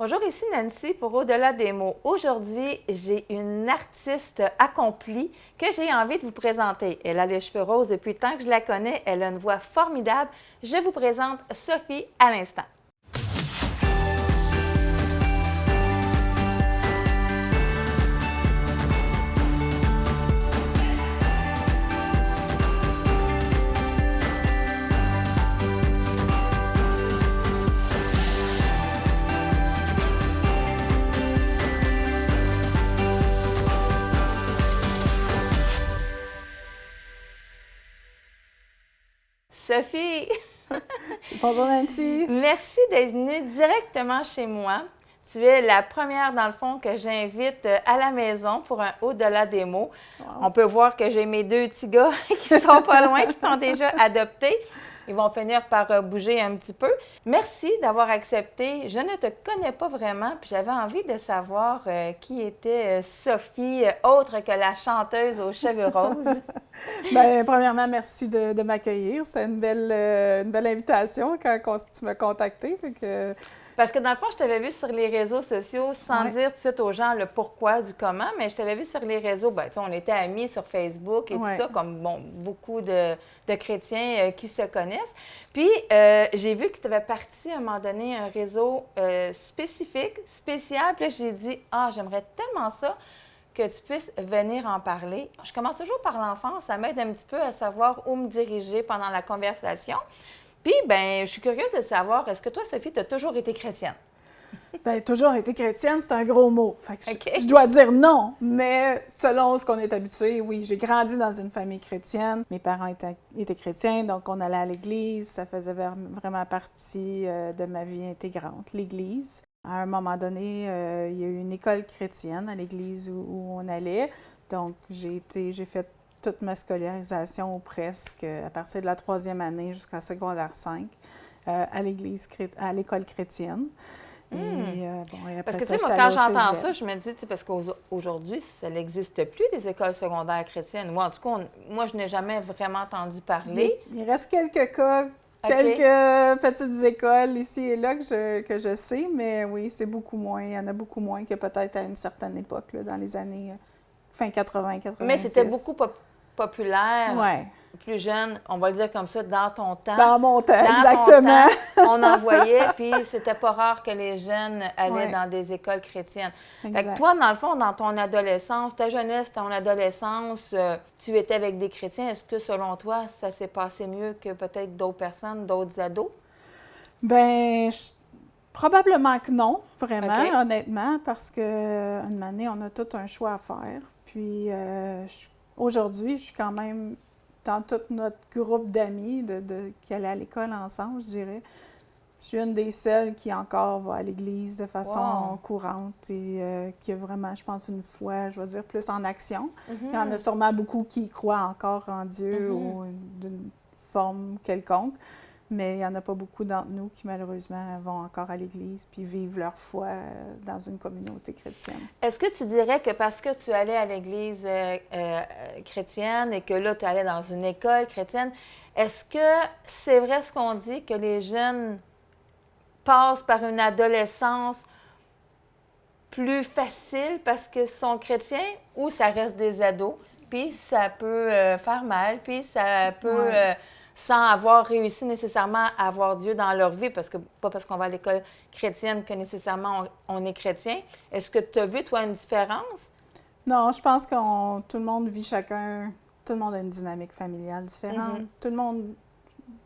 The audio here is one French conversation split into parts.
Bonjour, ici Nancy pour Au-delà des mots. Aujourd'hui, j'ai une artiste accomplie que j'ai envie de vous présenter. Elle a les cheveux roses depuis le temps que je la connais. Elle a une voix formidable. Je vous présente Sophie à l'instant. Sophie, Bonjour Nancy. merci d'être venue directement chez moi. Tu es la première, dans le fond, que j'invite à la maison pour un Au-delà des mots. Wow. On peut voir que j'ai mes deux petits gars qui sont pas loin, qui t'ont déjà adopté. Ils vont finir par bouger un petit peu. Merci d'avoir accepté. Je ne te connais pas vraiment, puis j'avais envie de savoir qui était Sophie, autre que la chanteuse aux cheveux roses. Bien, premièrement, merci de m'accueillir. C'était une belle invitation quand tu m'as contactée. Parce que dans le fond, je t'avais vu sur les réseaux sociaux, sans dire tout de suite aux gens le pourquoi du comment, mais je t'avais vu sur les réseaux, bien, on était amis sur Facebook et tout ça, comme beaucoup de chrétiens qui se connaissent. Puis, j'ai vu que tu avais parti à un moment donné un réseau spécifique, spécial, puis là, j'ai dit, j'aimerais tellement ça que tu puisses venir en parler. Je commence toujours par l'enfance, ça m'aide un petit peu à savoir où me diriger pendant la conversation. Puis, bien, je suis curieuse de savoir, est-ce que toi, Sophie, tu as toujours été chrétienne? Bien, toujours été chrétienne, c'est un gros mot. Fait que je dois dire non, mais selon ce qu'on est habitué, oui. J'ai grandi dans une famille chrétienne. Mes parents étaient chrétiens, donc on allait à l'église. Ça faisait vraiment partie de ma vie intégrante, l'église. À un moment donné, il y a eu une école chrétienne à l'église où on allait. Donc, j'ai fait toute ma scolarisation ou presque à partir de la 3e année jusqu'en secondaire 5 à l'école chrétienne. Et après parce que, ça, tu sais, moi, quand j'entends ça, je me dis, tu sais, parce qu'aujourd'hui, ça n'existe plus, des écoles secondaires chrétiennes. Moi, en tout cas, moi, je n'ai jamais vraiment entendu parler. Il reste quelques cas, quelques petites écoles ici et là que je sais, mais oui, c'est beaucoup moins. Il y en a beaucoup moins que peut-être à une certaine époque, là, dans les années fin 80, 90. Mais c'était beaucoup populaire. Ouais. Plus jeune, on va le dire comme ça, dans ton temps. Dans mon temps, exactement. Ton temps, on en voyait, puis c'était pas rare que les jeunes allaient dans des écoles chrétiennes. Fait que toi, dans le fond, dans ton adolescence, ta jeunesse, ton adolescence, tu étais avec des chrétiens. Est-ce que, selon toi, ça s'est passé mieux que peut-être d'autres personnes, d'autres ados? Bien, probablement que non, vraiment, honnêtement, parce qu'une année, on a tout un choix à faire. Puis, aujourd'hui, je suis quand même dans tout notre groupe d'amis qui allaient à l'école ensemble, je dirais. Je suis une des seules qui encore va à l'église de façon courante et qui a vraiment, je pense, une foi, je vais dire, plus en action. Il y en a sûrement beaucoup qui croient encore en Dieu ou d'une forme quelconque, mais il n'y en a pas beaucoup d'entre nous qui, malheureusement, vont encore à l'église puis vivent leur foi dans une communauté chrétienne. Est-ce que tu dirais que parce que tu allais à l'église chrétienne et que là, tu allais dans une école chrétienne, est-ce que c'est vrai ce qu'on dit, que les jeunes passent par une adolescence plus facile parce qu'ils sont chrétiens ou ça reste des ados, puis ça peut faire mal, puis ça peut... sans avoir réussi nécessairement à avoir Dieu dans leur vie, parce que pas parce qu'on va à l'école chrétienne que nécessairement on est chrétien. Est-ce que tu as vu, toi, une différence? Non, je pense que tout le monde vit tout le monde a une dynamique familiale différente. Tout le monde,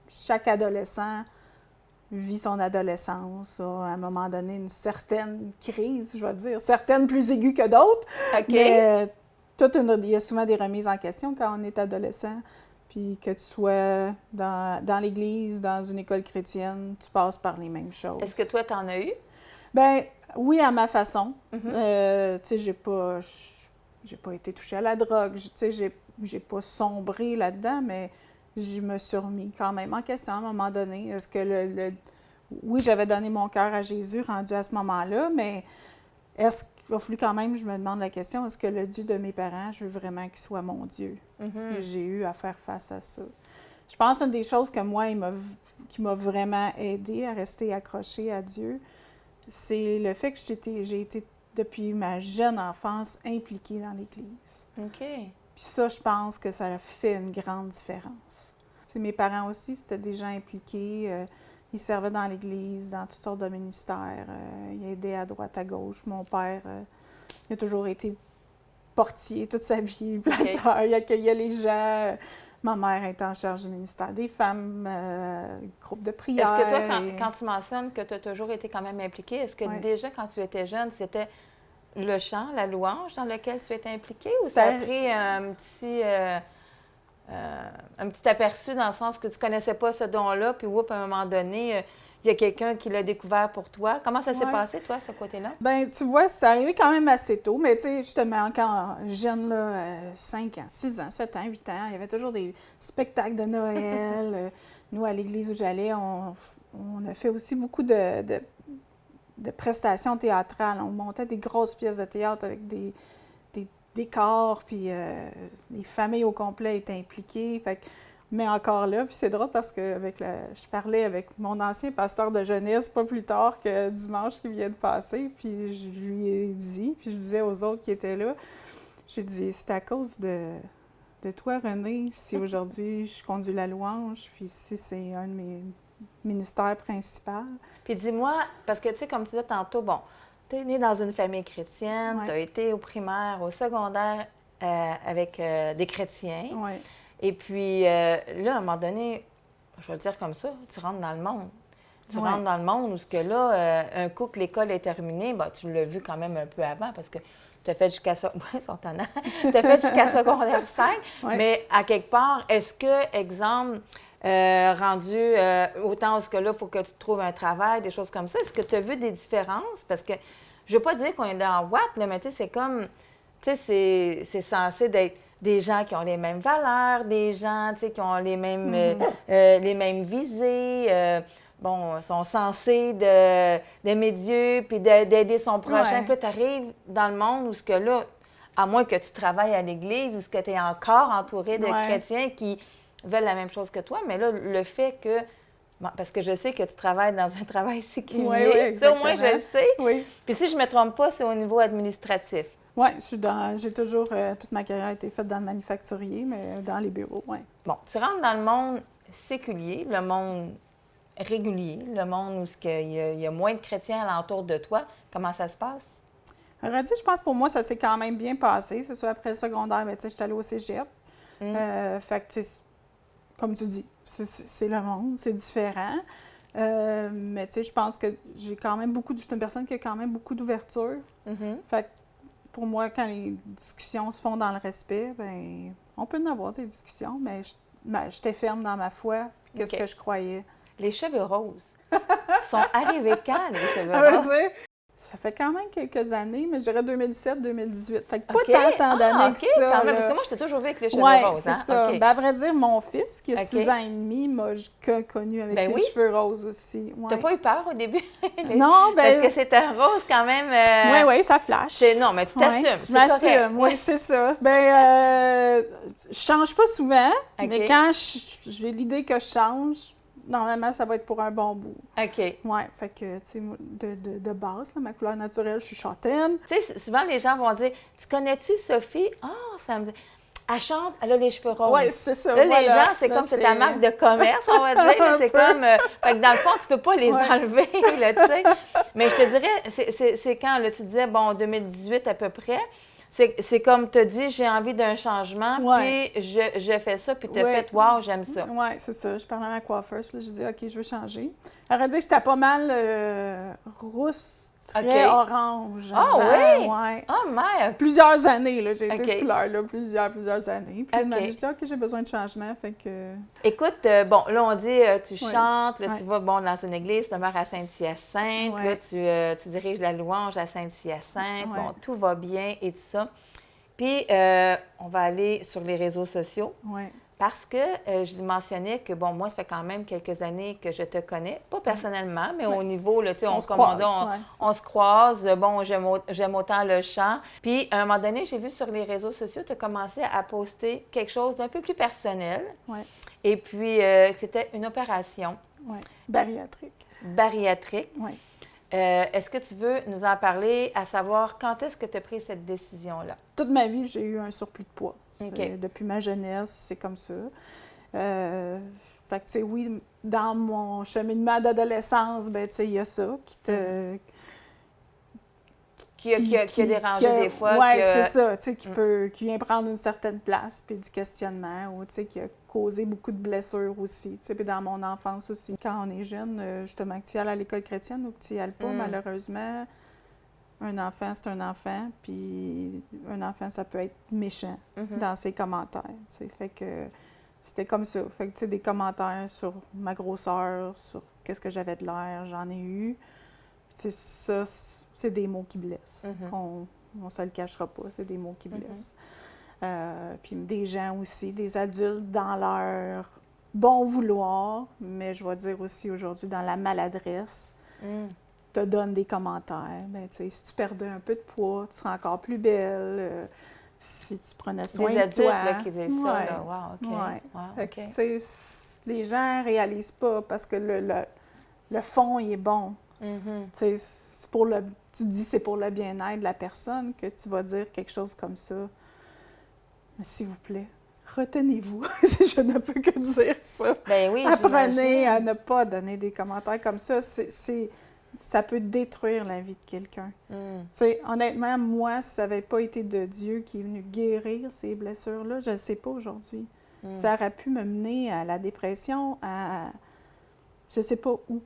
chaque adolescent vit son adolescence, a à un moment donné une certaine crise, je vais dire, certaines plus aiguës que d'autres, mais il y a souvent des remises en question quand on est adolescent. Puis que tu sois dans l'église, dans une école chrétienne, tu passes par les mêmes choses. Est-ce que toi, tu en as eu? Bien, oui, à ma façon. Tu sais, j'ai pas été touchée à la drogue. Tu sais, j'ai pas sombré là-dedans, mais je me suis remis quand même en question à un moment donné. Est-ce que oui, j'avais donné mon cœur à Jésus rendu à ce moment-là, mais est-ce qu'il a fallu quand même, je me demande la question, est-ce que le Dieu de mes parents, je veux vraiment qu'il soit mon Dieu? J'ai eu à faire face à ça. Je pense qu'une des choses que moi, qui m'a vraiment aidée à rester accrochée à Dieu, c'est le fait que j'ai été, depuis ma jeune enfance, impliquée dans l'Église. OK. Puis ça, je pense que ça a fait une grande différence. T'sais, mes parents aussi, c'était des gens impliqués. Ils servaient dans l'Église, dans toutes sortes de ministères. Ils aidaient à droite, à gauche. Mon père, il a toujours été portier toute sa vie, placeur. Il accueillait les gens. Ma mère était en charge du ministère des femmes, groupe de prière. Est-ce que toi, quand tu mentionnes que tu as toujours été quand même impliquée, est-ce que déjà, quand tu étais jeune, c'était le chant, la louange dans lequel tu étais impliquée, ou ça a pris un petit aperçu dans le sens que tu connaissais pas ce don-là, puis à un moment donné, il y a quelqu'un qui l'a découvert pour toi. Comment ça s'est passé, toi, ce côté-là? Bien, tu vois, c'est arrivé quand même assez tôt, mais tu sais, justement, quand jeune, là, 5 ans, 6 ans, 7 ans, 8 ans, il y avait toujours des spectacles de Noël. Nous, à l'église où j'allais, on a fait aussi beaucoup de prestations théâtrales. On montait des grosses pièces de théâtre avec des décors, puis les familles au complet étaient impliquées. Fait que, mais encore là, puis c'est drôle parce que je parlais avec mon ancien pasteur de jeunesse pas plus tard que dimanche qui vient de passer, puis je lui ai dit, puis je disais aux autres qui étaient là, j'ai dit, c'est à cause de toi, René, si aujourd'hui je conduis la louange, puis si c'est un de mes ministères principaux. Puis dis-moi, parce que tu sais, comme tu disais tantôt, bon, tu es né dans une famille chrétienne, tu as été au primaire, au secondaire avec des chrétiens. Ouais. Et puis là, à un moment donné, je vais le dire comme ça, tu rentres dans le monde. Tu rentres dans le monde où ce que là, un coup que l'école est terminée, ben, tu l'as vu quand même un peu avant parce que tu as fait jusqu'à ça. Oui, sont tannants. Tu as fait jusqu'à secondaire 5. Mais à quelque part, est-ce que, exemple, rendu autant où ce que là, il faut que tu trouves un travail, des choses comme ça, est-ce que tu as vu des différences? Parce que je ne veux pas dire qu'on est dans Watt, là, mais tu sais, c'est comme, tu sais, c'est censé d'être des gens qui ont les mêmes valeurs, des gens, tu sais, qui ont les mêmes visées, sont censés d'aimer Dieu, puis d'aider son prochain. Puis là, tu arrives dans le monde où ce que là, à moins que tu travailles à l'église, où ce que tu es encore entouré de chrétiens qui veulent la même chose que toi, mais là, le fait que... Bon, parce que je sais que tu travailles dans un travail séculier. Oui, au moins, je le sais. Oui. Puis si je ne me trompe pas, c'est au niveau administratif. Oui, j'ai toujours, toute ma carrière a été faite dans le manufacturier, mais dans les bureaux, oui. Bon, tu rentres dans le monde séculier, le monde régulier, le monde où il y a moins de chrétiens alentour de toi. Comment ça se passe? Alors, je pense pour moi, ça s'est quand même bien passé. C'est sûr, après le secondaire, je suis allée au cégep. Fait que, comme tu dis, c'est le monde, c'est différent. Mais tu sais, je pense que j'ai quand même je suis une personne qui a quand même beaucoup d'ouverture. Fait que pour moi, quand les discussions se font dans le respect, bien, on peut en avoir des discussions, mais j'étais ferme dans ma foi, puis qu'est-ce que je croyais. Les cheveux roses sont arrivés quand, les cheveux roses? Ça fait quand même quelques années, mais je dirais 2017-2018. Fait que pas tant d'années que ça. Quand même, parce que moi, j'étais toujours avec les cheveux roses. C'est ça. Ben, à vrai dire, mon fils, qui a 6 ans et demi, m'a connu avec les cheveux roses aussi. T'as pas eu peur au début? Non, ben... Parce que c'est un rose quand même... Oui, ça flash. Non, mais tu t'assumes. Je m'assume, oui, c'est ça. Ben, je change pas souvent, mais quand j'ai l'idée que je change... Normalement, ça va être pour un bon bout. OK. Oui, fait que, tu sais, de base, là, ma couleur naturelle, je suis châtaine. Tu sais, souvent, les gens vont dire « Tu connais-tu Sophie? » Ah, ça me dit... Elle chante, elle a les cheveux roses. Oui, c'est ça. Là, les gens, c'est comme c'est ta marque de commerce, on va dire. Là, c'est comme... fait que dans le fond, tu peux pas les enlever, là, tu sais. Mais je te dirais, c'est quand, là, tu disais, bon, 2018 à peu près... C'est comme tu as dit, j'ai envie d'un changement, puis je fais ça, puis tu as fait « Wow, j'aime ça ». Oui, c'est ça. Je parlais à ma coiffeuse, puis là, je disais « OK, je veux changer ». Elle aurait dit que j'étais pas mal rousse, très orange. Ah oui? Ouais. Oh merde! Plusieurs années, là. J'ai été cette couleur-là plusieurs années. Puis là, je dis « OK, j'ai besoin de changement », fait que... Écoute, bon, là, on dit, tu chantes, là, tu vas, dans une église, tu demeures à Saint-Hyacinthe, là, tu diriges la louange à Saint-Hyacinthe, bon, tout va bien et tout ça. Puis, on va aller sur les réseaux sociaux. Parce que je mentionnais que, bon, moi, ça fait quand même quelques années que je te connais, pas personnellement, mais au niveau, là, tu sais, on se croise, bon, j'aime autant le chant. Puis, à un moment donné, j'ai vu sur les réseaux sociaux, tu as commencé à poster quelque chose d'un peu plus personnel. Et puis, c'était une opération. Bariatrique. Bariatrique. Est-ce que tu veux nous en parler, à savoir quand est-ce que tu as pris cette décision-là? Toute ma vie, j'ai eu un surplus de poids. OK. Depuis ma jeunesse, c'est comme ça. Fait que, tu sais, oui, dans mon cheminement d'adolescence, ben tu sais, il y a ça qui te... Qui a dérangé des fois. Oui, c'est ça, tu sais, qui vient prendre une certaine place, puis du questionnement, ou tu sais, qui a causé beaucoup de blessures aussi, tu sais, puis dans mon enfance aussi. Quand on est jeune, justement, que tu ailles à l'école chrétienne ou que tu n'y ailles pas, malheureusement, un enfant, c'est un enfant, puis un enfant, ça peut être méchant dans ses commentaires, tu sais, fait que c'était comme ça. Fait que, tu sais, des commentaires sur ma grosseur, sur qu'est-ce que j'avais de l'air, j'en ai eu. C'est ça, c'est des mots qui blessent. On ne se le cachera pas, c'est des mots qui blessent. Puis des gens aussi, des adultes dans leur bon vouloir, mais je vais dire aussi aujourd'hui dans la maladresse, te donnent des commentaires. Ben, tu sais, si tu perdais un peu de poids, tu serais encore plus belle. Si tu prenais soin des de adultes, toi. Là, qui disent ça, là. Wow, OK. Ouais. Wow, Fait OK. que, tu sais, les gens ne réalisent pas parce que le fond, il est bon. Tu sais, tu dis c'est pour le bien-être de la personne que tu vas dire quelque chose comme ça. Mais s'il vous plaît, retenez-vous. Je ne peux que dire ça. Ben oui, apprenez à ne pas donner des commentaires comme ça. Ça peut détruire la vie de quelqu'un. Tu sais, honnêtement, moi, si ça n'avait pas été de Dieu qui est venu guérir ces blessures-là, je ne sais pas aujourd'hui. Ça aurait pu me mener à la dépression, à je ne sais pas où.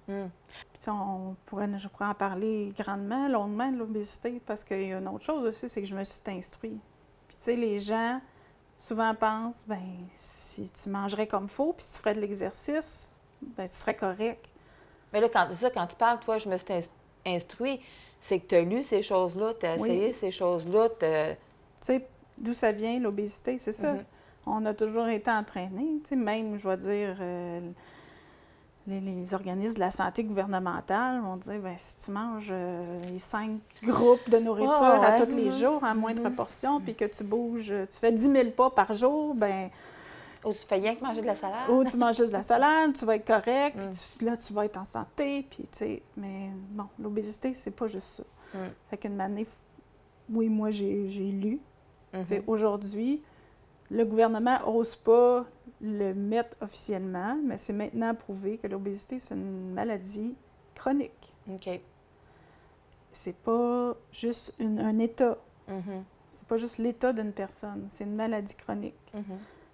Puis je pourrais en parler grandement, longuement de l'obésité, parce qu'il y a une autre chose aussi, c'est que je me suis instruite. Puis tu sais, les gens souvent pensent, ben si tu mangerais comme il faut, puis si tu ferais de l'exercice, ben tu serais correct. Mais là, quand tu parles, toi, je me suis instruit, c'est que tu as lu ces choses-là, tu as essayé ces choses-là. Tu sais, d'où ça vient, l'obésité, c'est ça. On a toujours été entraînés, tu sais, même, je vais dire... Les organismes de la santé gouvernementale vont dire, bien, si tu manges les 5 groupes de nourriture à tous les jours, en moindre portion, puis que tu bouges, tu fais 10 000 pas par jour, bien... Ou tu fais rien que manger de la salade. Ou tu manges juste de la salade, tu vas être correct, puis là, tu vas être en santé, puis tu sais... Mais bon, l'obésité, c'est pas juste ça. Fait qu'une année, oui, moi, j'ai lu. Tu sais, aujourd'hui, le gouvernement n'ose pas le mettre officiellement, mais c'est maintenant prouvé que l'obésité, c'est une maladie chronique. OK. C'est pas juste un état. C'est pas juste l'état d'une personne. C'est une maladie chronique.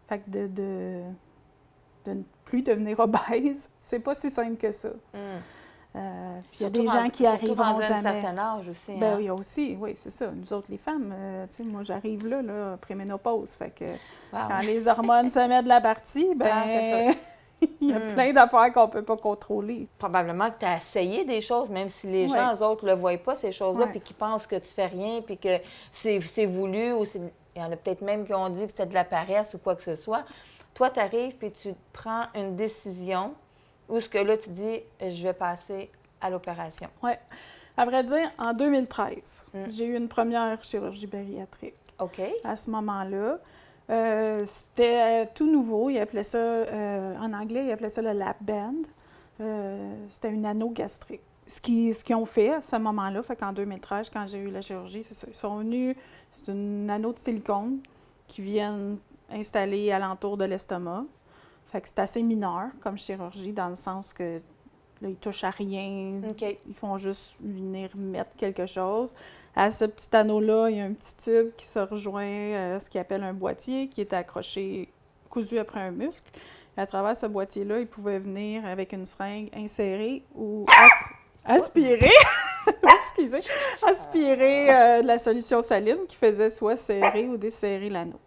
Fait que de ne plus devenir obèse, c'est pas si simple que ça. Puis il y a des gens qui arriveront jamais. À un certain âge aussi. Ben, il y a aussi, oui, c'est ça. Nous autres, les femmes, tu sais, moi, j'arrive là, préménopause. Fait que quand les hormones se mettent de la partie, ben il y a plein d'affaires qu'on peut pas contrôler. Probablement que tu as essayé des choses, même si les gens, eux autres, ne le voient pas, ces choses-là, puis qu'ils pensent que tu fais rien, puis que c'est voulu, ou il y en a peut-être même qui ont dit que c'était de la paresse ou quoi que ce soit. Toi, tu arrives, puis tu prends une décision. Ou ce que là, tu dis, je vais passer à l'opération? Oui. À vrai dire, en 2013, j'ai eu une première chirurgie bariatrique. OK. À ce moment-là, c'était tout nouveau. Ils appelaient ça, en anglais, ils appelaient ça le lap band. C'était une anneau gastrique. Ce qu'ils ont fait à ce moment-là, fait qu'en 2013, quand j'ai eu la chirurgie, c'est ça. Ils sont venus, c'est une anneau de silicone qui viennent installer alentour de l'estomac. Fait que c'est assez mineur comme chirurgie, dans le sens que là, ils touchent à rien. Okay. Ils font juste venir mettre quelque chose. À ce petit anneau-là, il y a un petit tube qui se rejoint ce qu'ils appelle un boîtier qui est accroché, cousu après un muscle. Et à travers ce boîtier-là, ils pouvaient venir avec une seringue insérer ou aspirer. Excusez. Aspirer de la solution saline qui faisait soit serrer ou desserrer l'anneau.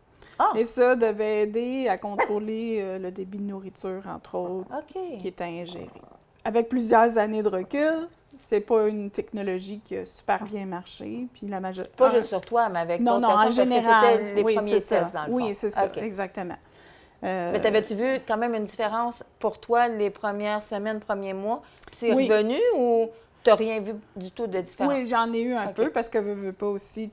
Oh. Et ça devait aider à contrôler le débit de nourriture, entre autres, qui était ingéré. Avec plusieurs années de recul, c'est pas une technologie qui a super bien marché. Puis la majorité... Pas juste sur toi, mais avec d'autres personnes, en général, c'était les premiers tests, dans le fond. Oui, c'est ça, exactement. Mais t'avais-tu vu quand même une différence pour toi les premières semaines, premiers mois? Puis c'est revenu ou t'as rien vu du tout de différence? Oui, j'en ai eu un peu parce que veux pas aussi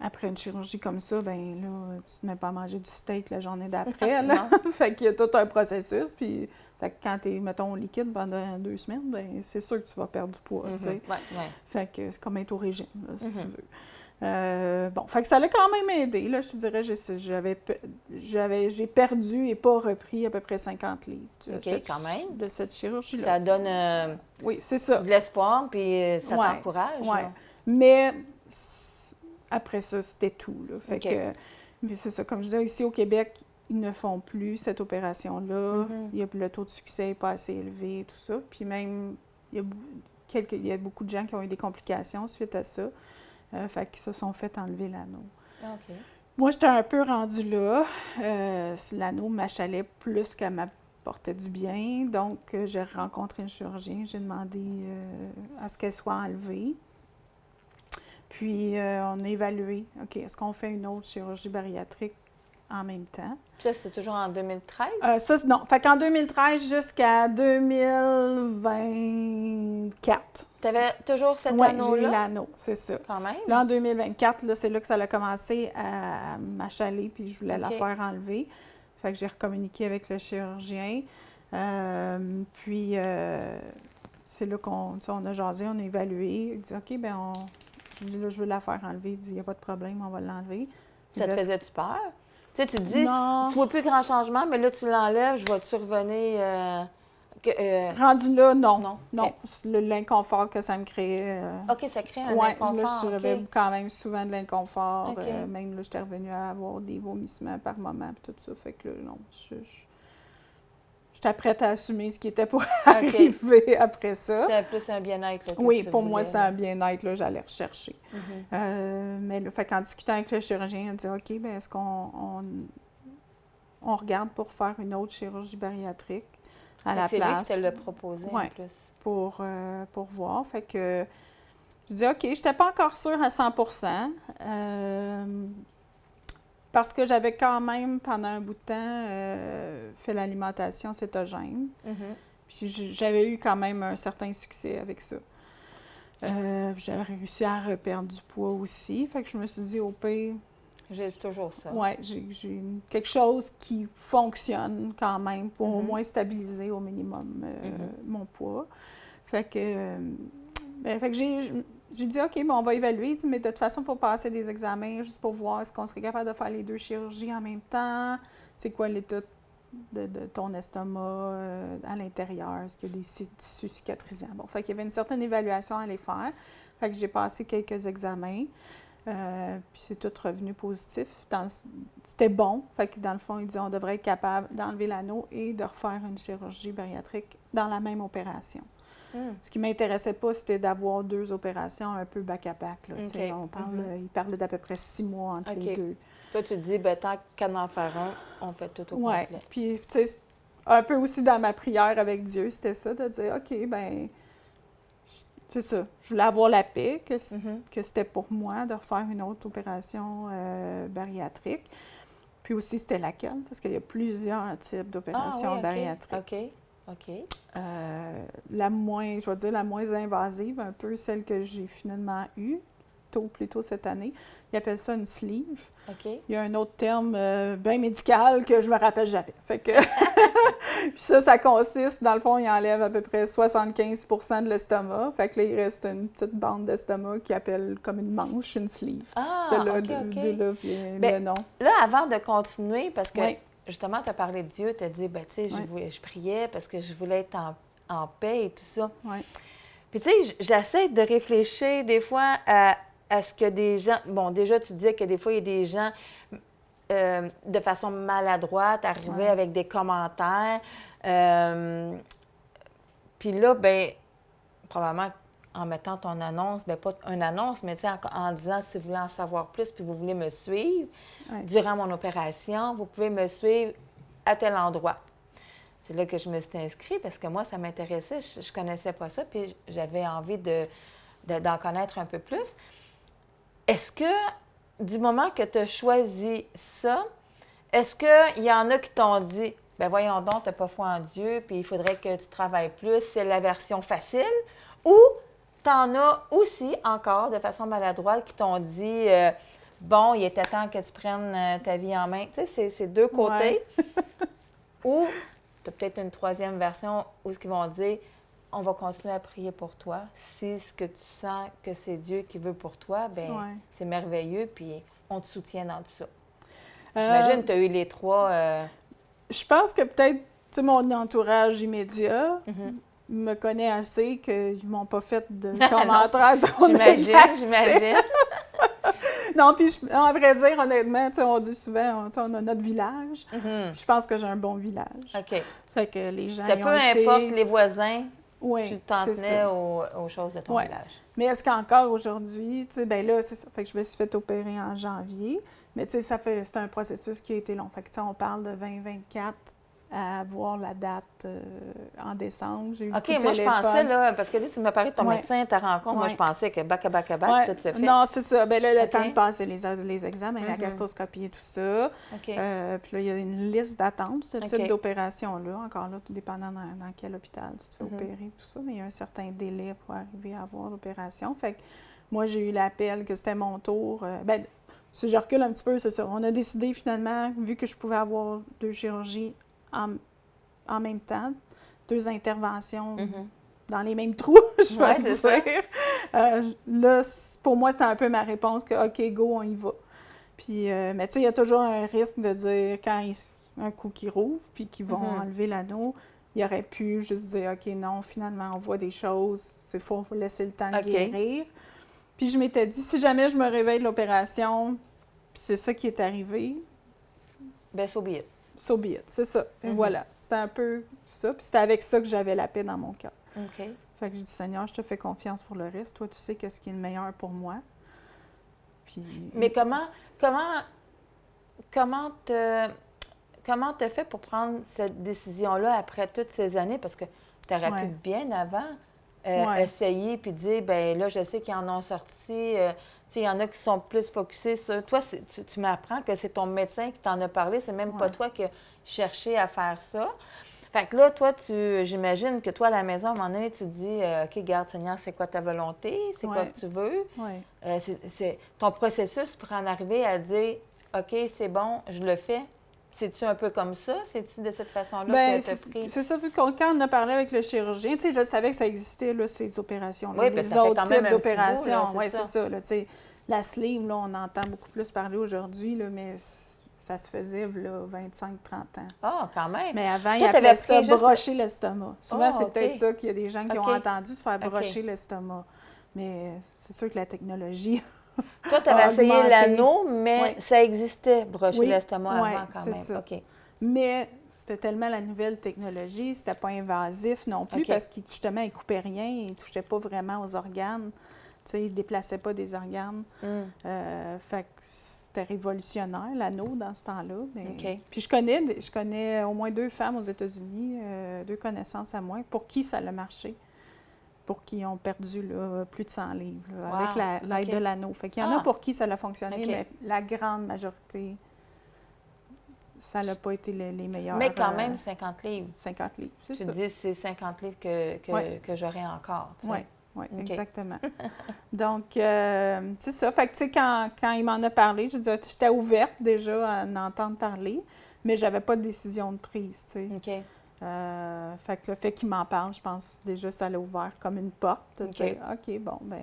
après une chirurgie comme ça, ben là, tu te mets pas à manger du steak la journée d'après, là. Fait qu'il y a tout un processus, puis fait que quand t'es, mettons, au liquide pendant 2 semaines, ben c'est sûr que tu vas perdre du poids, tu sais. Fait que c'est comme être au régime, là, si tu veux. Bon, fait que ça l'a quand même aidé, là, je te dirais, j'ai perdu et pas repris à peu près 50 livres quand même. De cette chirurgie-là. Ça donne oui, c'est ça. De l'espoir, puis ça t'encourage. Oui, mais après ça, c'était tout, là. Fait que, mais c'est ça, comme je disais, ici au Québec, ils ne font plus cette opération-là. Le taux de succès n'est pas assez élevé, tout ça. Puis même, il y a beaucoup de gens qui ont eu des complications suite à ça. Fait qu'ils se sont fait enlever l'anneau. Moi, j'étais un peu rendue là. L'anneau m'achalait plus qu'elle m'apportait du bien. Donc, j'ai rencontré un chirurgien. J'ai demandé à ce qu'elle soit enlevée. Puis, on a évalué. OK, est-ce qu'on fait une autre chirurgie bariatrique en même temps? Ça, c'était toujours en 2013? Non. Fait qu'en 2013 jusqu'à 2024. Tu avais toujours cet anneau-là? Oui, j'ai eu l'anneau, c'est ça. Quand même? Là, en 2024, là, c'est là que ça a commencé à m'achaler, puis je voulais la faire enlever. Fait que j'ai recommuniqué avec le chirurgien. Puis, c'est là qu'on a jasé, on a évalué. Il dit, OK, bien, je dis, là, je veux la faire enlever. Il dit, il n'y a pas de problème, on va l'enlever. Ça te faisait-tu peur? Tu sais, tu te dis, non. Tu vois plus grand changement, mais là, tu l'enlèves, je vais-tu revenir... Rendu là, non. Non. Okay. L'inconfort que ça me créait. OK, ça crée un inconfort. Là, j'avais quand même souvent de l'inconfort. Même là, j'étais revenue à avoir des vomissements par moment, puis tout ça. Fait que là, non, j'étais prête à assumer ce qui était pour arriver après ça. C'était plus un bien-être, là, oui, pour moi, c'était un bien-être, là, j'allais rechercher. Mais là, fait qu'en discutant avec le chirurgien, on dit, OK, bien, est-ce qu'on regarde pour faire une autre chirurgie bariatrique à la place? C'est lui qui te l'a proposé, en plus. Pour voir. Fait que je dis, OK, je n'étais pas encore sûre à 100%. Parce que j'avais quand même, pendant un bout de temps, fait l'alimentation cétogène. Puis j'avais eu quand même un certain succès avec ça. J'avais réussi à reperdre du poids aussi. Fait que je me suis dit, au pire... J'ai toujours ça. Oui, j'ai quelque chose qui fonctionne quand même pour au moins stabiliser au minimum mon poids. Fait que j'ai dit, OK, bon, on va évaluer. Il dit, mais de toute façon, il faut passer des examens juste pour voir est-ce qu'on serait capable de faire les 2 chirurgies en même temps. C'est quoi l'état de ton estomac à l'intérieur? Est-ce qu'il y a des tissus cicatrisants? Bon, fait qu'il y avait une certaine évaluation à aller faire. Fait que j'ai passé quelques examens. Puis c'est tout revenu positif. C'était bon. Fait que dans le fond, il dit on devrait être capable d'enlever l'anneau et de refaire une chirurgie bariatrique dans la même opération. Ce qui ne m'intéressait pas, c'était d'avoir 2 opérations un peu back-à-back. Il parle d'à peu près 6 mois entre les 2. Toi, tu te dis, tant qu'à en faire un, on fait tout au complet. Oui. Puis, tu sais, un peu aussi dans ma prière avec Dieu, c'était ça, de dire, OK, bien, c'est ça. Je voulais avoir la paix, que c'était pour moi de refaire une autre opération bariatrique. Puis aussi, c'était laquelle? Parce qu'il y a plusieurs types d'opérations bariatriques. OK. La moins invasive, un peu celle que j'ai finalement eue, plus tôt cette année. Ils appellent ça une sleeve. Il y a un autre terme bien médical que je me rappelle jamais. Fait que puis ça consiste, dans le fond, il enlève à peu près 75% de l'estomac. Fait que là, il reste une petite bande d'estomac qui appelle comme une manche, une sleeve. De là vient le nom. Là, avant de continuer, parce que justement, tu as parlé de Dieu, tu as dit, tu sais, je priais parce que je voulais être en paix et tout ça. Puis tu sais, j'essaie de réfléchir des fois à ce que des gens... Bon, déjà, tu disais que des fois, il y a des gens, de façon maladroite, arrivaient avec des commentaires. Puis là, bien, probablement, en mettant ton annonce, bien, pas une annonce, mais tu sais, en disant, si vous voulez en savoir plus, puis vous voulez me suivre durant mon opération, vous pouvez me suivre à tel endroit. C'est là que je me suis inscrite, parce que moi, ça m'intéressait. Je ne connaissais pas ça, puis j'avais envie d'en connaître un peu plus. Est-ce que, du moment que tu as choisi ça, est-ce qu'il y en a qui t'ont dit, bien voyons donc, tu n'as pas foi en Dieu, puis il faudrait que tu travailles plus, c'est la version facile, ou tu en as aussi encore, de façon maladroite, qui t'ont dit, bon, il était temps que tu prennes ta vie en main. Tu sais, c'est deux côtés. Ou tu as peut-être une troisième version où ils vont dire, on va continuer à prier pour toi. Si ce que tu sens que c'est Dieu qui veut pour toi, bien, c'est merveilleux, puis on te soutient dans tout ça. J'imagine que tu as eu les trois... Je pense que peut-être, tu sais, mon entourage immédiat me connaît assez qu'ils ne m'ont pas fait de commentaires trop négatifs. J'imagine. Non, puis à vrai dire, honnêtement, tu sais, on dit souvent, on a notre village. Je pense que j'ai un bon village. OK. Fait que les gens, peu importe les voisins, oui, tu t'en tenais aux choses de ton village. Mais est-ce qu'encore aujourd'hui, tu sais, bien là, c'est ça. Fait que je me suis fait opérer en janvier. Mais tu sais, c'est un processus qui a été long. Fait que tu sais, on parle de 2024 à voir la date en décembre. J'ai eu le coup de moi, je téléphone. pensais, là, parce que tu m'as parlé de ton médecin, ta rencontre. Moi, je pensais que bac à bac, tout se fait. Non, c'est ça. Bien là, le temps de passer les examens, la gastroscopie et tout ça. Puis là, il y a une liste d'attente, ce type d'opération-là. Encore là, tout dépendant dans quel hôpital tu te fais opérer, tout ça. Mais il y a un certain délai pour arriver à avoir l'opération. Fait que moi, j'ai eu l'appel que c'était mon tour. Si je recule un petit peu, c'est ça. On a décidé finalement, vu que je pouvais avoir 2 chirurgies en même temps, 2 interventions dans les mêmes trous, je vais dire. Là, pour moi, c'est un peu ma réponse que OK, go, on y va. Puis, mais tu sais, il y a toujours un risque de dire, quand un coup qui rouvre, puis qu'ils vont enlever l'anneau, il aurait pu juste dire, OK, non, finalement, on voit des choses, il faut laisser le temps de guérir. Puis je m'étais dit, si jamais je me réveille de l'opération, puis c'est ça qui est arrivé... Bien, so be it. So be it, c'est ça. Et voilà, c'était un peu ça. Puis c'était avec ça que j'avais la paix dans mon cœur. OK. Fait que je dis, Seigneur, je te fais confiance pour le reste. Toi, tu sais qu'est-ce qui est le meilleur pour moi. Puis... Mais comment t'as fait pour prendre cette décision-là après toutes ces années? Parce que tu aurais pu bien avant essayer puis dire, ben là, je sais qu'ils en ont sorti. Il y en a qui sont plus focusés sur... Toi, tu m'apprends que c'est ton médecin qui t'en a parlé. C'est même pas toi qui as cherché à faire ça. Fait que là, toi, j'imagine que toi, à la maison, à un moment donné, tu te dis, OK, garde, Seigneur, c'est quoi ta volonté? C'est quoi que tu veux? C'est ton processus pour en arriver à dire, OK, c'est bon, je le fais. C'est-tu un peu comme ça? C'est-tu de cette façon-là que tu as pris? C'est ça, vu quand on a parlé avec le chirurgien, tu sais, je savais que ça existait, là, ces opérations-là. Oui, les autres types d'opérations. Oui, c'est ça. Là, tu sais, la sleeve, là, on entend beaucoup plus parler aujourd'hui, là, mais ça se faisait, là, 25-30 ans. Ah, quand même! Mais avant, ils appelaient ça brocher l'estomac. Souvent, c'est peut-être ça qu'il y a des gens qui ont entendu se faire brocher l'estomac. Mais c'est sûr que la technologie... Toi, tu avais essayé l'anneau, mais ça existait, brocher l'estomac avant quand même. C'est ça. Mais c'était tellement la nouvelle technologie, c'était pas invasif non plus parce qu'il, justement, il coupait rien, il touchait pas vraiment aux organes. Tu sais, il déplaçait pas des organes. Fait que c'était révolutionnaire, l'anneau, dans ce temps-là. Mais... Puis je connais au moins 2 femmes aux États-Unis, 2 connaissances à moi, pour qui ça a marché. Pour qui ont perdu là, plus de 100 livres là, avec l'aide de l'anneau. Fait qu'il y en a pour qui ça a fonctionné, mais la grande majorité, ça n'a pas été les meilleurs. Mais quand même, 50 livres. 50 livres, c'est ça. Tu te dis, c'est 50 livres que j'aurai encore. Oui, exactement. Donc, c'est ça. Fait que, tu sais, quand il m'en a parlé, j'étais ouverte déjà à en entendre parler, mais j'avais pas de décision de prise, tu sais. Fait que le fait qu'il m'en parle, je pense déjà ça l'a ouvert comme une porte. OK, bon, ben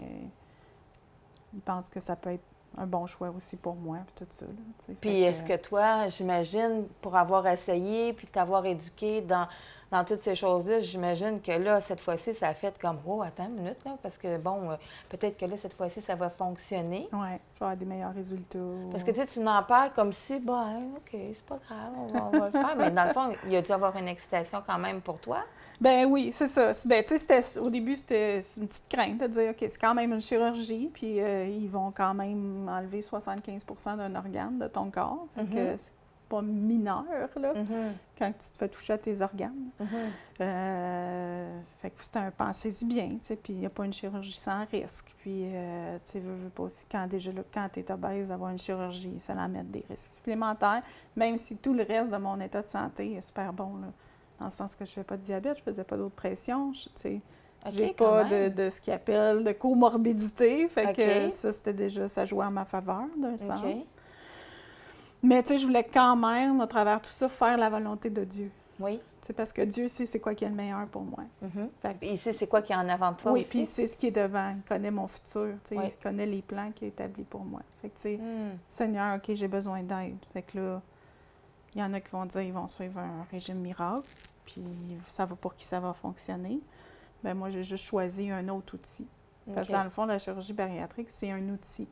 il pense que ça peut être un bon choix aussi pour moi, puis tout ça. Là, puis est-ce que toi, j'imagine, pour avoir essayé, puis t'avoir éduqué dans toutes ces choses-là, j'imagine que là, cette fois-ci, ça a fait comme, oh, attends une minute, là, parce que, bon, peut-être que là, cette fois-ci, ça va fonctionner. Oui, je vais avoir des meilleurs résultats. Parce que, tu sais, tu n'en parles comme si, bon, OK, c'est pas grave, on va le faire. Mais dans le fond, il y a dû avoir une excitation quand même pour toi. Ben oui, c'est ça. Ben, tu sais, au début, c'était une petite crainte de dire, OK, c'est quand même une chirurgie, puis ils vont quand même enlever 75 d'un organe de ton corps. Fait que c'est pas mineur, là, quand tu te fais toucher à tes organes. Fait que c'est pensez-y bien, tu sais, puis il n'y a pas une chirurgie sans risque. Puis, tu sais, veux pas aussi, quand tu es obèse, avoir une chirurgie, ça en met des risques supplémentaires, même si tout le reste de mon état de santé est super bon, là. Dans le sens que je ne fais pas de diabète, je ne faisais pas d'autres pressions, tu sais, J'ai pas de ce qu'ils appellent de comorbidité. Fait que ça, c'était déjà, ça jouait en ma faveur, d'un sens. Mais tu sais, je voulais quand même, à travers tout ça, faire la volonté de Dieu. Oui. C'est parce que Dieu sait c'est quoi qui est le meilleur pour moi. Fait que, il sait c'est quoi qui est en avant de toi aussi. Oui, puis il sait ce qui est devant. Il connaît mon futur. Il connaît les plans qu'il a établis pour moi. Fait que, tu sais, Seigneur, OK, j'ai besoin d'aide. Fait que là, il y en a qui vont dire ils vont suivre un régime miracle, puis ça va pour qui ça va fonctionner. Bien, moi, j'ai juste choisi un autre outil. Parce que dans le fond, la chirurgie bariatrique, c'est un outil.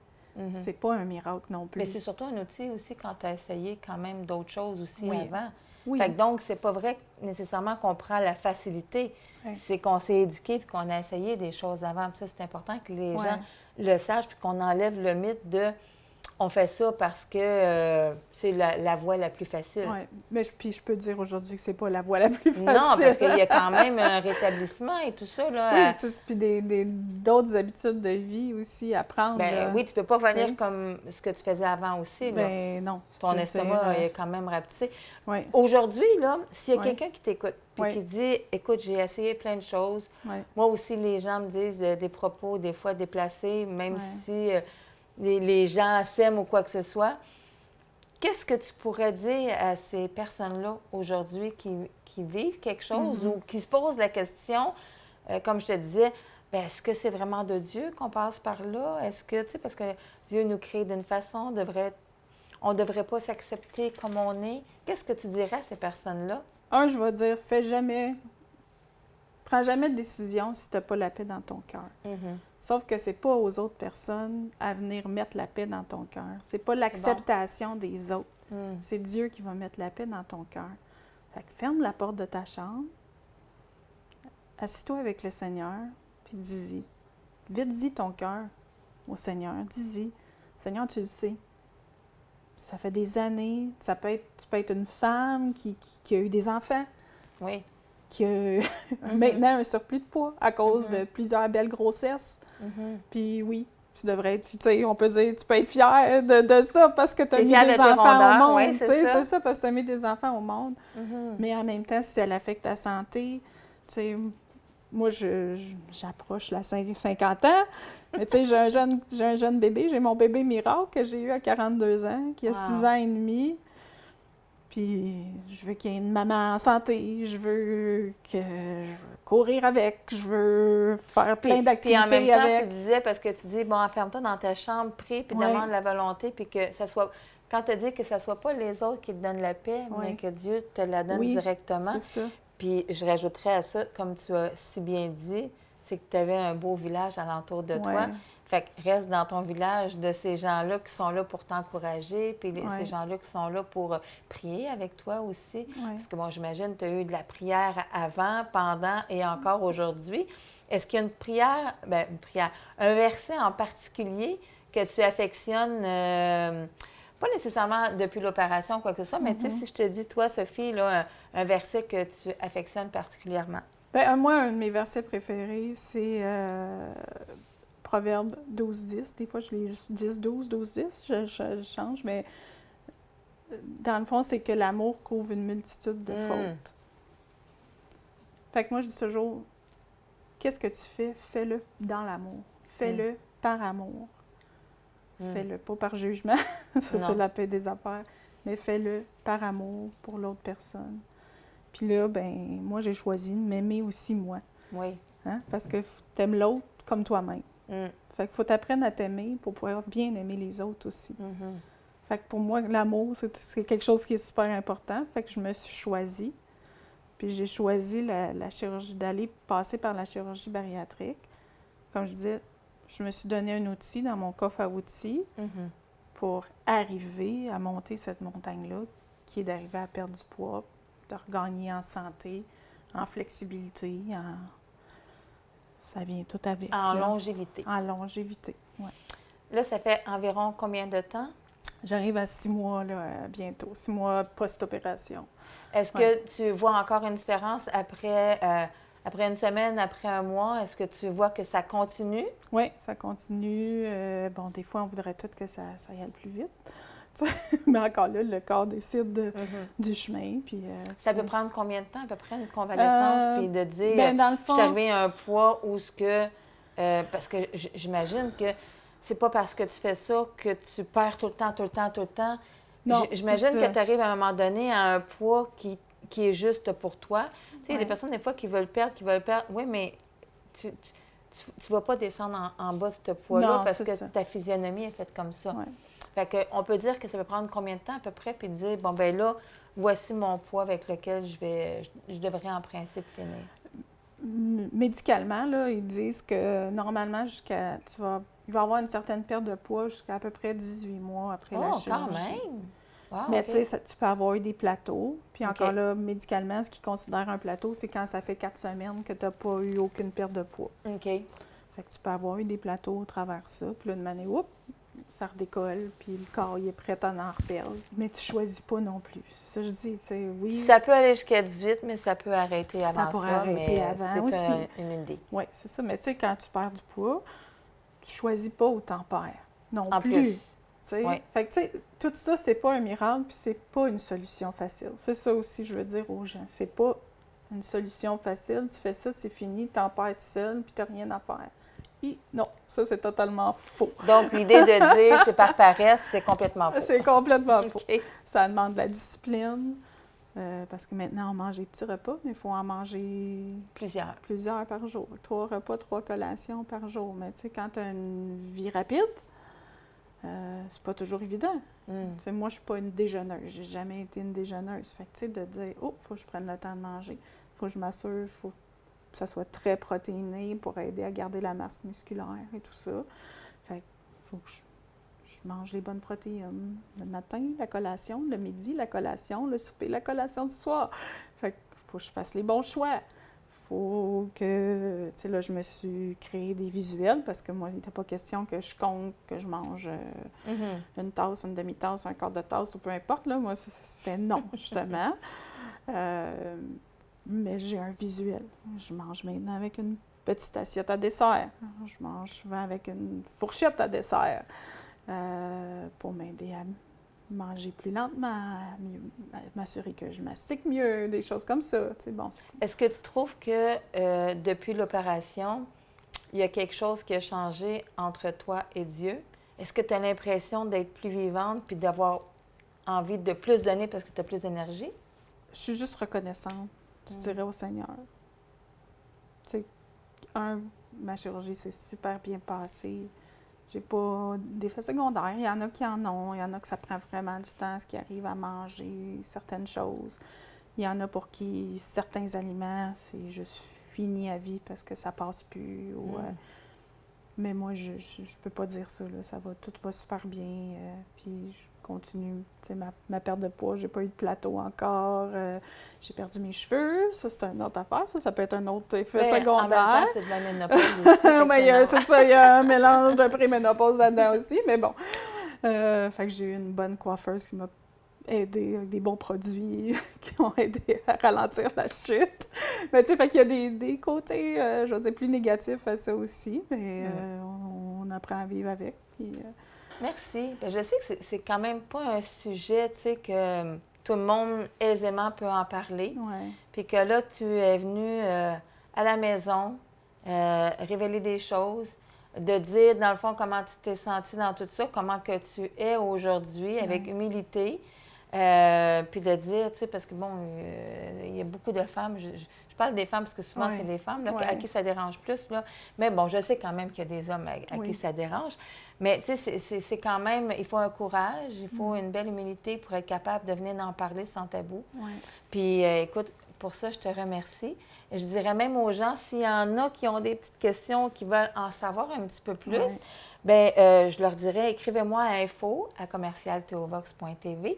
C'est pas un miracle non plus. Mais c'est surtout un outil aussi quand tu as essayé quand même d'autres choses aussi avant. Oui. Fait que donc, c'est pas vrai nécessairement qu'on prend la facilité. C'est qu'on s'est éduqué puis qu'on a essayé des choses avant. Puis ça, c'est important que les gens le sachent puis qu'on enlève le mythe de on fait ça parce que c'est la voie la plus facile. Oui, mais puis je peux dire aujourd'hui que c'est pas la voie la plus facile. Non, parce qu'il y a quand même un rétablissement et tout ça. Là, oui, c'est puis d'autres habitudes de vie aussi à prendre. Ben, oui, tu peux pas revenir comme ce que tu faisais avant aussi. Là. Ben non. Ton estomac est quand même rapetissé. Oui. Aujourd'hui, là, s'il y a quelqu'un qui t'écoute puis qui dit « Écoute, j'ai essayé plein de choses. Moi aussi, les gens me disent des propos des fois déplacés, même si... les gens s'aiment ou quoi que ce soit. Qu'est-ce que tu pourrais dire à ces personnes-là aujourd'hui qui vivent quelque chose ou qui se posent la question, comme je te disais, bien, est-ce que c'est vraiment de Dieu qu'on passe par là? Est-ce que, tu sais, parce que Dieu nous crée d'une façon, on ne devrait pas s'accepter comme on est. Qu'est-ce que tu dirais à ces personnes-là? Je vais dire, prends jamais de décision si tu n'as pas la paix dans ton cœur. Sauf que c'est pas aux autres personnes à venir mettre la paix dans ton cœur. C'est pas l'acceptation des autres. C'est Dieu qui va mettre la paix dans ton cœur. Fait que ferme la porte de ta chambre, assis-toi avec le Seigneur, puis dis-y. Vide-y ton cœur au Seigneur. Dis-y. Seigneur, tu le sais. Ça fait des années. Tu peux être une femme qui a eu des enfants. Oui. Qui a maintenant un surplus de poids à cause de plusieurs belles grossesses. Puis oui, tu devrais être, tu sais, on peut dire, tu peux être fière de ça parce que tu as mis des enfants au monde. Oui, c'est ça, parce que tu as mis des enfants au monde. Mais en même temps, si ça affecte ta santé, tu sais, moi, j'approche la 50 ans, mais tu sais, j'ai un jeune bébé, j'ai mon bébé miracle que j'ai eu à 42 ans, qui a 6 ans et demi. Puis je veux qu'il y ait une maman en santé, je veux courir avec, je veux faire plein d'activités avec. Puis en même temps, tu disais, parce que tu dis, bon, enferme-toi dans ta chambre, prie, puis demande la volonté, puis que ça soit... Quand tu dis que ça soit pas les autres qui te donnent la paix, mais que Dieu te la donne directement. C'est ça. Puis je rajouterais à ça, comme tu as si bien dit, c'est que tu avais un beau village alentour de toi. Fait que reste dans ton village de ces gens-là qui sont là pour t'encourager, puis ces gens-là qui sont là pour prier avec toi aussi. Parce que, bon, j'imagine, tu as eu de la prière avant, pendant et encore aujourd'hui. Est-ce qu'il y a une prière, un verset en particulier que tu affectionnes, pas nécessairement depuis l'opération ou quoi que ce soit, mais tu sais, si je te dis, toi, Sophie, là, un verset que tu affectionnes particulièrement? Bien, moi, un de mes versets préférés, c'est... Proverbe 12-10. Des fois, je les 10-12, 12-10, je change, mais dans le fond, c'est que l'amour couvre une multitude de fautes. Fait que moi, je dis toujours, qu'est-ce que tu fais? Fais-le dans l'amour. Fais-le par amour. Fais-le pas par jugement, ça c'est la paix des affaires, mais fais-le par amour pour l'autre personne. Puis là, ben moi, j'ai choisi de m'aimer aussi moi. Oui. Hein? Parce que t'aimes l'autre comme toi-même. Fait qu'il faut t'apprendre à t'aimer pour pouvoir bien aimer les autres aussi. Fait que pour moi, l'amour, c'est quelque chose qui est super important. Fait que je me suis choisie. Puis j'ai choisi la chirurgie, d'aller passer par la chirurgie bariatrique. Comme je disais, je me suis donné un outil dans mon coffre à outils pour arriver à monter cette montagne-là, qui est d'arriver à perdre du poids, de regagner en santé, en flexibilité, ça vient tout avec. En longévité. En longévité, oui. Là, ça fait environ combien de temps? J'arrive à 6 mois, là, bientôt. 6 mois post-opération. Est-ce que tu vois encore une différence après une semaine, après un mois? Est-ce que tu vois que ça continue? Oui, ça continue. Bon, des fois, on voudrait tout que ça aille plus vite. Mais encore là, le corps décide du chemin. Puis, ça peut prendre combien de temps, à peu près, une convalescence? Puis de dire, ben, dans le fond, je suis arrivée à un poids où ce que... parce que j'imagine que c'est pas parce que tu fais ça que tu perds tout le temps. Non, j'imagine que tu arrives à un moment donné à un poids qui est juste pour toi. Tu sais, il y a des personnes, des fois, qui veulent perdre. Oui, mais tu vas pas descendre en bas de ce poids-là parce que ta physionomie est faite comme ça. Ouais. Fait qu'on peut dire que ça peut prendre combien de temps à peu près, puis dire, bon, ben là, voici mon poids avec lequel je devrais en principe finir. Médicalement, là, ils disent que normalement, il va y avoir une certaine perte de poids jusqu'à peu près 18 mois après la chirurgie. Quand même! Wow, mais tu sais, tu peux avoir eu des plateaux. Puis encore là, médicalement, ce qu'ils considèrent un plateau, c'est quand ça fait 4 semaines que tu n'as pas eu aucune perte de poids. OK. Fait que tu peux avoir eu des plateaux au travers de ça. Puis là, de manière, oups, ça redécolle, puis le corps, il est prêt à en reperdre. Mais tu choisis pas non plus. C'est ça que je dis, tu sais, oui. Ça peut aller jusqu'à 18, mais ça peut arrêter avant ça. Ça pourrait arrêter avant aussi. C'est une idée. Oui, c'est ça. Mais tu sais, quand tu perds du poids, tu choisis pas où t'en perds. Non en plus. Oui. Fait que, tu sais, tout ça, c'est pas un miracle, puis c'est pas une solution facile. C'est ça aussi, je veux dire aux gens. C'est pas une solution facile. Tu fais ça, c'est fini, t'en perds tout seul, puis t'as rien à faire. Et non, ça, c'est totalement faux. Donc, l'idée de dire c'est par paresse, c'est complètement faux. C'est complètement faux. Ça demande de la discipline, parce que maintenant, on mange des petits repas, mais il faut en manger plusieurs par jour. 3 repas, 3 collations par jour. Mais tu sais, quand tu as une vie rapide, c'est pas toujours évident. Moi, je suis pas une déjeuneuse. J'ai jamais été une déjeuneuse. Fait que, tu sais, de dire, oh, il faut que je prenne le temps de manger. Il faut que je m'assure, il faut que ça soit très protéiné pour aider à garder la masse musculaire et tout ça. Fait que, faut que je mange les bonnes protéines. Le matin, la collation. Le midi, la collation. Le souper, la collation du soir. Fait que, faut que je fasse les bons choix. Faut que, tu sais, là, je me suis créé des visuels parce que moi, il n'était pas question que je compte, que je mange une tasse, une demi-tasse, un quart de tasse ou peu importe. Là. Moi, c'était non, justement. Mais j'ai un visuel. Je mange maintenant avec une petite assiette à dessert. Je mange souvent avec une fourchette à dessert pour m'aider à manger plus lentement, m'assurer que je mastique mieux, des choses comme ça. Bon, est-ce que tu trouves que depuis l'opération, il y a quelque chose qui a changé entre toi et Dieu? Est-ce que tu as l'impression d'être plus vivante puis d'avoir envie de plus donner parce que tu as plus d'énergie? Je suis juste reconnaissante, je dirais, au Seigneur. Tu sais, ma chirurgie s'est super bien passée. J'ai pas d'effets secondaires. Il y en a qui en ont. Il y en a que ça prend vraiment du temps, ce qui arrive à manger certaines choses. Il y en a pour qui certains aliments, c'est juste fini à vie parce que ça passe plus. Mais moi, je peux pas dire ça. Là. Tout va super bien. Puis je continue. Tu sais, ma perte de poids, j'ai pas eu de plateau encore. J'ai perdu mes cheveux. Ça, c'est une autre affaire. Ça peut être un autre effet secondaire. En même temps, c'est de la ménopause. Mais c'est ça, il y a un mélange de préménopause là-dedans aussi. Mais bon. Fait que j'ai eu une bonne coiffeuse qui m'a aidé avec des bons produits qui ont aidé à ralentir la chute. Mais tu sais, fait qu'il y a des côtés, je veux dire, plus négatifs à ça aussi, mais on apprend à vivre avec. Puis, merci. Bien, je sais que c'est quand même pas un sujet, tu sais, que tout le monde aisément peut en parler. Ouais. Puis que là, tu es venue à la maison révéler des choses, de dire, dans le fond, comment tu t'es sentie dans tout ça, comment que tu es aujourd'hui, avec humilité. Puis de dire, tu sais, parce que bon, il y a beaucoup de femmes, je parle des femmes parce que souvent c'est les femmes là, à qui ça dérange plus, là. Mais bon, je sais quand même qu'il y a des hommes à qui ça dérange. Mais tu sais, c'est quand même, il faut un courage, il faut une belle humilité pour être capable de venir en parler sans tabou. Puis écoute, pour ça, je te remercie. Je dirais même aux gens, s'il y en a qui ont des petites questions, qui veulent en savoir un petit peu plus, bien, je leur dirais, écrivez-moi à info@commercialtheovox.tv.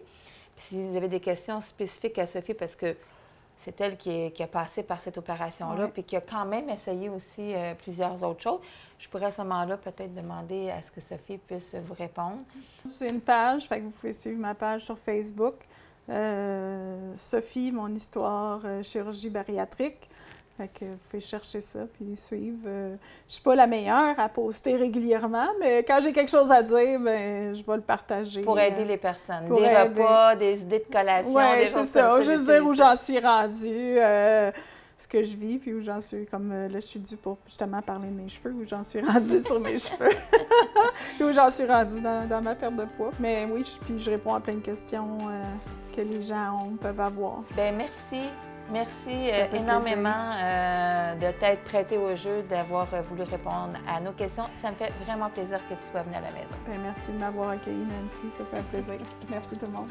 Si vous avez des questions spécifiques à Sophie, parce que c'est elle qui a passé par cette opération-là, puis qui a quand même essayé aussi plusieurs autres choses, je pourrais à ce moment-là peut-être demander à ce que Sophie puisse vous répondre. C'est une page, fait que vous pouvez suivre ma page sur Facebook. Sophie, mon histoire chirurgie bariatrique. Fait que vous pouvez chercher ça puis suivre. Je suis pas la meilleure à poster régulièrement, mais quand j'ai quelque chose à dire, ben je vais le partager. Pour aider les personnes. Pour des aider. Repas, des idées de collation, Oui, des c'est choses ça. comme ça. Juste dire où j'en suis rendue, ce que je vis, puis où j'en suis. Comme là, je suis due pour justement parler de mes cheveux, où j'en suis rendue sur mes cheveux. Puis où j'en suis rendue dans ma perte de poids. Mais oui, puis je réponds à plein de questions que les gens peuvent avoir. Bien, merci. Merci Ça fait énormément de t'être prêté au jeu, d'avoir voulu répondre à nos questions. Ça me fait vraiment plaisir que tu sois venue à la maison. Bien, merci de m'avoir accueillie, Nancy. Ça fait un plaisir. Merci tout le monde.